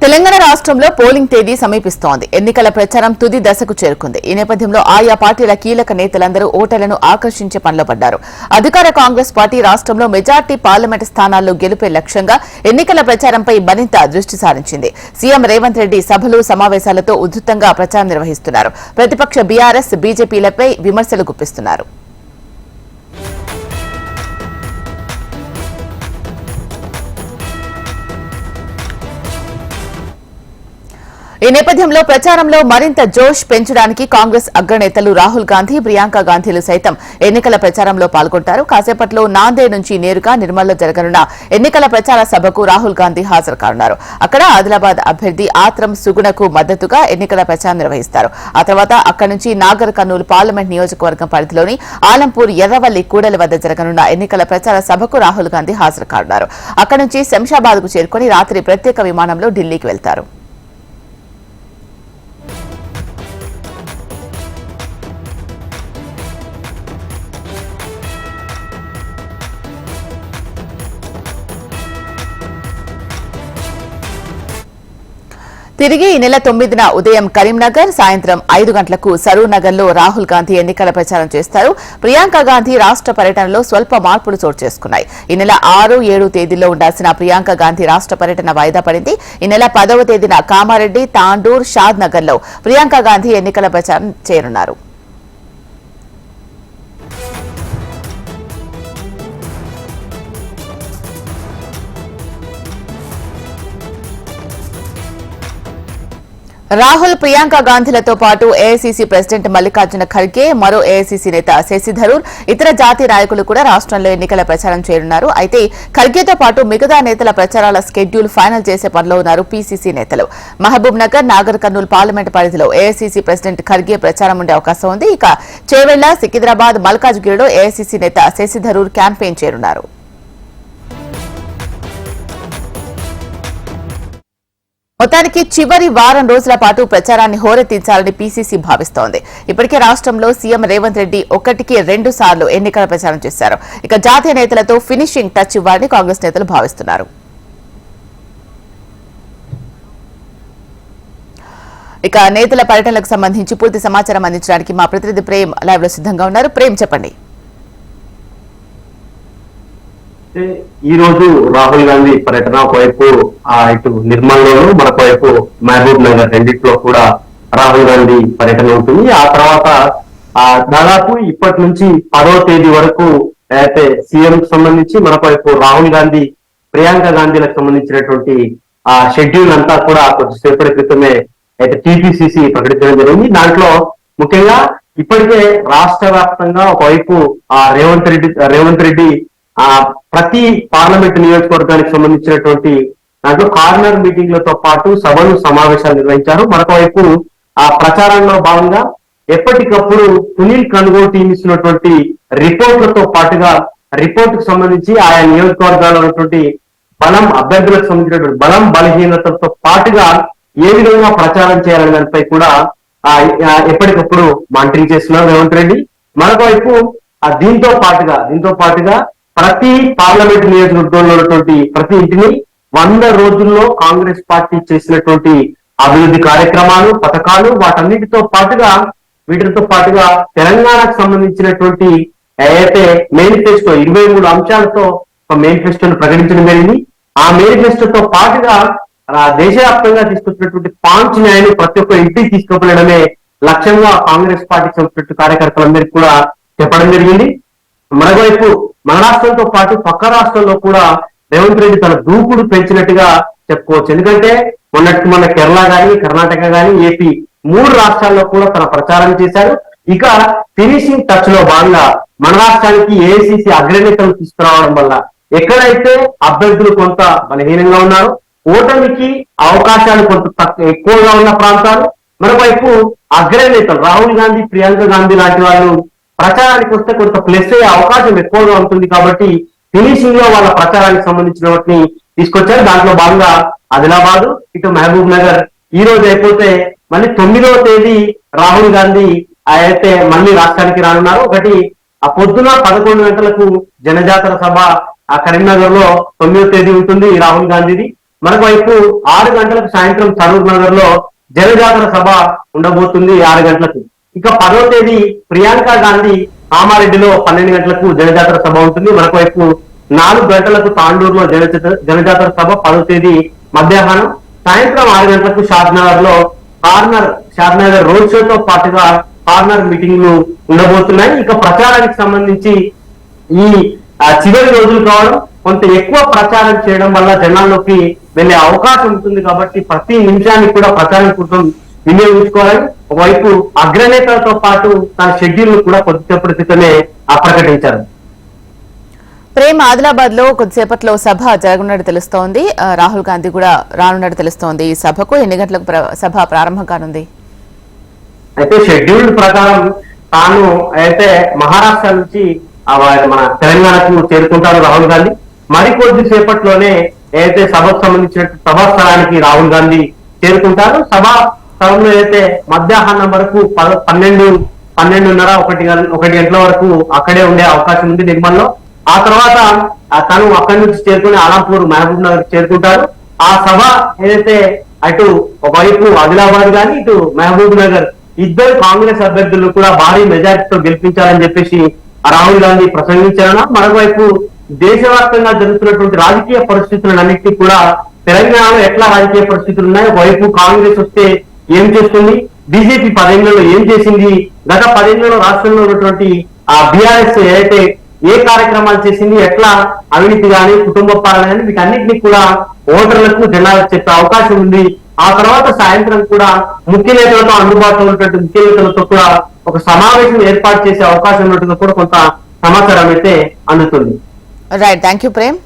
తెలంగాణ రాష్ట్రంలో పోలింగ్ తేదీ సమీపిస్తోంది. ఎన్నికల ప్రచారం తుది దశకు చేరుకుంది. ఈ నేపథ్యంలో ఆయా పార్టీల కీలక నేతలందరూ ఓటర్లను ఆకర్షించే పనిలో పడ్డారు. అధికార కాంగ్రెస్ పార్టీ రాష్ట్రంలో మెజార్టీ పార్లమెంటు స్థానాల్లో గెలుపే లక్ష్యంగా ఎన్నికల ప్రచారంపై మరింత దృష్టి సారించింది. సీఎం రేవంత్ రెడ్డి సభలు సమావేశాలతో ఉధృతంగా ప్రచారం నిర్వహిస్తున్నారు. ప్రతిపక్ష బీఆర్ఎస్ బీజేపీలపై విమర్శలు గుప్పిస్తున్నారు. ఈ నేపథ్యంలో ప్రచారంలో మరింత జోష్ పెంచడానికి కాంగ్రెస్ అగ్రనేతలు రాహుల్ గాంధీ, ప్రియాంక గాంధీలు సైతం ఎన్నికల ప్రచారంలో పాల్గొంటారు. కాసేపట్లో నాందేడ్ నుంచి నేరుగా నిర్మల్లో జరగనున్న ఎన్నికల ప్రచార సభకు రాహుల్ గాంధీ హాజరు కానున్నారు. అక్కడ ఆదిలాబాద్ అభ్యర్థి ఆత్రం సుగుణకు మద్దతుగా ఎన్నికల ప్రచారం నిర్వహిస్తారు. ఆ తర్వాత అక్కడి నుంచి నాగర్ కర్నూలు పార్లమెంట్ నియోజకవర్గం పరిధిలోని ఆలంపూర్ ఎర్రవల్లి కూడలి వద్ద జరగనున్న ఎన్నికల ప్రచార సభకు రాహుల్ గాంధీ హాజరు కానున్నారు. అక్కడి నుంచి శంషాబాద్ కు చేరుకుని రాత్రి ప్రత్యేక విమానంలో ఢిల్లీకి వెళ్తారు. తిరిగి ఈ నెల 9న ఉదయం కరీంనగర్, సాయంత్రం 5 గంటలకు సరూర్నగర్ లో రాహుల్ గాంధీ ఎన్నికల ప్రచారం చేస్తారు. ప్రియాంక గాంధీ రాష్ట్ర పర్యటనలో స్వల్ప మార్పులు చోటు చేసుకున్నాయి. ఈ నెల 6, 7 తేదీల్లో ఉండాల్సిన ప్రియాంక గాంధీ రాష్ట్ర పర్యటన వాయిదా పడింది. ఈ నెల 10వ తేదీన కామారెడ్డి, తాండూర్, షాద్ నగర్ లో ప్రియాంక గాంధీ ఎన్నికల ప్రచారం చేయనున్నారు. రాహుల్, ప్రియాంక గాంధీలతో పాటు ఏఐసీసీ ప్రెసిడెంట్ మల్లికార్జున ఖర్గే, మరో ఏఐసీసీ నేత శశి థరూర్, ఇతర జాతీయ నాయకులు కూడా రాష్ట్రంలో ఎన్నికల ప్రచారం చేయనున్నారు. అయితే ఖర్గేతో పాటు మిగతా నేతల ప్రచారాల స్కెడ్యూల్ ఫైనల్ చేసే పనిలో ఉన్నారు పీసీసీ నేతలు. మహబూబ్ నగర్, నాగర్ కర్నూలు పార్లమెంటు పరిధిలో ఏఐసీసీ ప్రెసిడెంట్ ఖర్గే ప్రచారం ఉండే అవకాశం ఉంది. ఇక చేవెళ్ల, సికింద్రాబాద్, మల్కాజ్గిరిలో ఏఐసీసీ నేత శశి థరూర్ క్యాంపెయిన్ చేరున్నారు. మొత్తానికి చివరి వారం రోజుల పాటు ప్రచారాన్ని హోరెత్తించాలని పీసీసీ భావిస్తోంది. ఇప్పటికే రాష్ట్రంలో సీఎం రేవంత్ రెడ్డి 1కి 2 సార్లు ఎన్నికల ప్రచారం చేశారు. ఇక జాతీయ నేతలతో ఫినిషింగ్ టచ్ ఇవ్వాలని కాంగ్రెస్ నేతలు భావిస్తున్నారు. ఇక నేతల పర్యటనలకు సంబంధించి పూర్తి సమాచారం అందించడానికి మా ప్రతినిధి ప్రేమ్ లైవ్ లో సిద్ధంగా ఉన్నారు. ప్రేమ్, చెప్పండి. ఈ రోజు రాహుల్ గాంధీ పర్యటన ఒకవైపు ఇటు నిర్మల్లోను, మరొకవైపు మహబూబ్ నగర్ రెండిట్లో కూడా రాహుల్ గాంధీ పర్యటన ఉంటుంది. ఆ తర్వాత దాదాపు ఇప్పటి నుంచి 10వ తేదీ వరకు అయితే సీఎం సంబంధించి, మరొకవైపు రాహుల్ గాంధీ, ప్రియాంక గాంధీలకు సంబంధించినటువంటి ఆ షెడ్యూల్ అంతా కూడా కొద్దిసేపటి క్రితమే అయితే టీపీసీసీ ప్రకటించడం జరిగింది. దాంట్లో ముఖ్యంగా ఇప్పటికే రాష్ట్ర వ్యాప్తంగా ఒకవైపు రేవంత్ రెడ్డి ప్రతి పార్లమెంట్ నియోజకవర్గానికి సంబంధించినటువంటి దాంట్లో కార్నర్ మీటింగ్లతో పాటు సభలు, సమావేశాలు నిర్వహించారు. మరొక వైపు ఆ ప్రచారంలో భాగంగా ఎప్పటికప్పుడు సునీల్ కన్గోల్ టీం ఇస్తున్నటువంటి రిపోర్ట్లతో పాటుగా రిపోర్టుకు సంబంధించి ఆయా నియోజకవర్గాల్లో ఉన్నటువంటి బలం, అభ్యర్థులకు సంబంధించినటువంటి బలం, బలహీనతలతో పాటుగా ఏ విధంగా ప్రచారం చేయాలనే దానిపై కూడా ఎప్పటికప్పుడు మానిటరింగ్ చేస్తున్నారు రేవంత్ రెడ్డి. మరొక వైపు దీంతో పాటుగా ప్రతి పార్లమెంట్ నియోజకవర్గంలో ఉన్నటువంటి ప్రతి ఇంటిని 100 రోజుల్లో కాంగ్రెస్ పార్టీ చేసినటువంటి అభివృద్ధి కార్యక్రమాలు, పథకాలు, వీటితో పాటుగా తెలంగాణకు సంబంధించినటువంటి ఏదైతే మేనిఫెస్టో 23 అంశాలతో ఒక మేనిఫెస్టోను ప్రకటించడం జరిగింది. ఆ మేనిఫెస్టోతో పాటుగా దేశవ్యాప్తంగా తీసుకొచ్చినటువంటి పాంచ్ న్యాయాన్ని ప్రతి ఒక్క ఇంటికి తీసుకువెళ్ళడమే లక్ష్యంగా కాంగ్రెస్ పార్టీకి సంబంధించిన కార్యకర్తలందరికీ కూడా చెప్పడం జరిగింది. మరోవైపు మన రాష్ట్రంతో పాటు పక్క రాష్ట్రంలో కూడా రేవంత్ రెడ్డి తన దూకుడు పెంచినట్టుగా చెప్పుకోవచ్చు. ఎందుకంటే మొన్న కేరళ గాని, కర్ణాటక గాని, ఏపీ 3 రాష్ట్రాల్లో కూడా తన ప్రచారం చేశారు. ఇక ఫినిషింగ్ టచ్ లో భాగంగా మన రాష్ట్రానికి ఏఐసీసీ అగ్రనేతలు తీసుకురావడం వల్ల ఎక్కడైతే అభ్యర్థులు కొంత బలహీనంగా ఉన్నారో, ఓటమికి అవకాశాలు కొంత ఎక్కువగా ఉన్న ప్రాంతాలు, మరోవైపు అగ్రనేతలు రాహుల్ గాంధీ, ప్రియాంక గాంధీ లాంటి వాళ్ళు ప్రచారానికి వస్తే కొంత ప్లస్ అయ్యే అవకాశం ఎక్కువగా ఉంటుంది. కాబట్టి ఫినిషింగ్ లో వాళ్ళ ప్రచారానికి సంబంధించిన వాటిని తీసుకొచ్చారు. దాంట్లో భాగంగా ఆదిలాబాద్, ఇటు మహబూబ్ నగర్ ఈ రోజు అయిపోతే మళ్ళీ 9వ తేదీ రాహుల్ గాంధీ అయితే మళ్ళీ రాష్ట్రానికి రానున్నారు. ఒకటి పొద్దున 11 గంటలకు జనజాతర సభ కరీంనగర్ లో 9వ తేదీ ఉంటుంది రాహుల్ గాంధీది. మరొకవైపు 6 గంటలకు సాయంత్రం సరూర్ నగర్ లో జనజాతర సభ ఉండబోతుంది 6 గంటలకు. ఇక 10వ తేదీ ప్రియాంక గాంధీ కామారెడ్డిలో 12 గంటలకు జనజాతర సభ ఉంటుంది. మరొకవైపు 4 గంటలకు తాండూరులో జనజాతర సభ 10వ తేదీ మధ్యాహ్నం. సాయంత్రం 6 గంటలకు షాద్నగర్ రోడ్ షోతో పాటుగా కార్నర్ మీటింగ్లు ఉండబోతున్నాయి. ఇక ప్రచారానికి సంబంధించి ఈ చివరి రోజులు కావడం, కొంత ఎక్కువ ప్రచారం చేయడం వల్ల జనాల్లోకి వెళ్లే అవకాశం ఉంటుంది. కాబట్టి ప్రతి నిమిషాన్ని కూడా ప్రచారం కోసం వినియోగించుకోవాలని ఒకవైపు అగ్రనేతలతో పాటు తన షెడ్యూల్ కూడా కొద్దిసేపటి క్రితమే ప్రకటించారు. ప్రేమ్, ఆదిలాబాద్ లో కొద్దిసేపట్లో సభ జరగనున్నట్టు తెలుస్తోంది. రాహుల్ గాంధీ కూడా రానున్నట్టు తెలుస్తోంది. ఈ సభకు ఎన్ని గంటలకు సభ ప్రారంభం కానుంది? అయితే షెడ్యూల్ ప్రకారం తాను అయితే మహారాష్ట్ర నుంచి మన తెలంగాణకు చేరుకుంటారు రాహుల్ గాంధీ. మరికొద్ది సేపట్లోనే ఏదైతే సభకు సంబంధించిన సభా స్థలానికి రాహుల్ గాంధీ చేరుకుంటారు. సభా స్థలంలో అయితే మధ్యాహ్నం వరకు 12:30 1 గంటల వరకు అక్కడే ఉండే అవకాశం ఉంది నిర్మల్లో. ఆ తర్వాత తను అక్కడి నుంచి చేరుకుని ఆలంపూర్ మహబూబ్ నగర్ చేరుకుంటారు. ఆ సభ ఏదైతే అటు ఒకవైపు ఆదిలాబాద్ కానీ ఇటు మహబూబ్ నగర్ ఇద్దరు కాంగ్రెస్ అభ్యర్థులు కూడా భారీ మెజారిటీతో గెలిపించాలని చెప్పేసి రాహుల్ గాంధీ ప్రసంగించారన్న. మరోవైపు దేశవ్యాప్తంగా జరుగుతున్నటువంటి రాజకీయ పరిస్థితులన్నింటినీ కూడా తెలంగాణలో ఎట్లా రాజకీయ పరిస్థితులు ఉన్నాయి, ఒకవైపు కాంగ్రెస్ వస్తే ఏం చేస్తుంది, బీజేపీ 10 ఏళ్లలో ఏం చేసింది, గత 10 ఏళ్లలో రాష్ట్రంలో ఉన్నటువంటి బీఆర్ఎస్ ఏదైతే ఏ కార్యక్రమాలు చేసింది, ఎట్లా అవినీతి కానీ కుటుంబ పాలన కానీ వీటన్నిటినీ కూడా ఓటర్లకు జనాలకు చెప్పే అవకాశం ఉంది. ఆ తర్వాత సాయంత్రం కూడా ముఖ్య నేతలతో అందుబాటులో ఉన్నటువంటి ముఖ్య నేతలతో కూడా ఒక సమావేశం ఏర్పాటు చేసే అవకాశం ఉన్నట్టుగా కూడా కొంత సమాచారం అయితే అందుతుంది. Right, thank you Prem.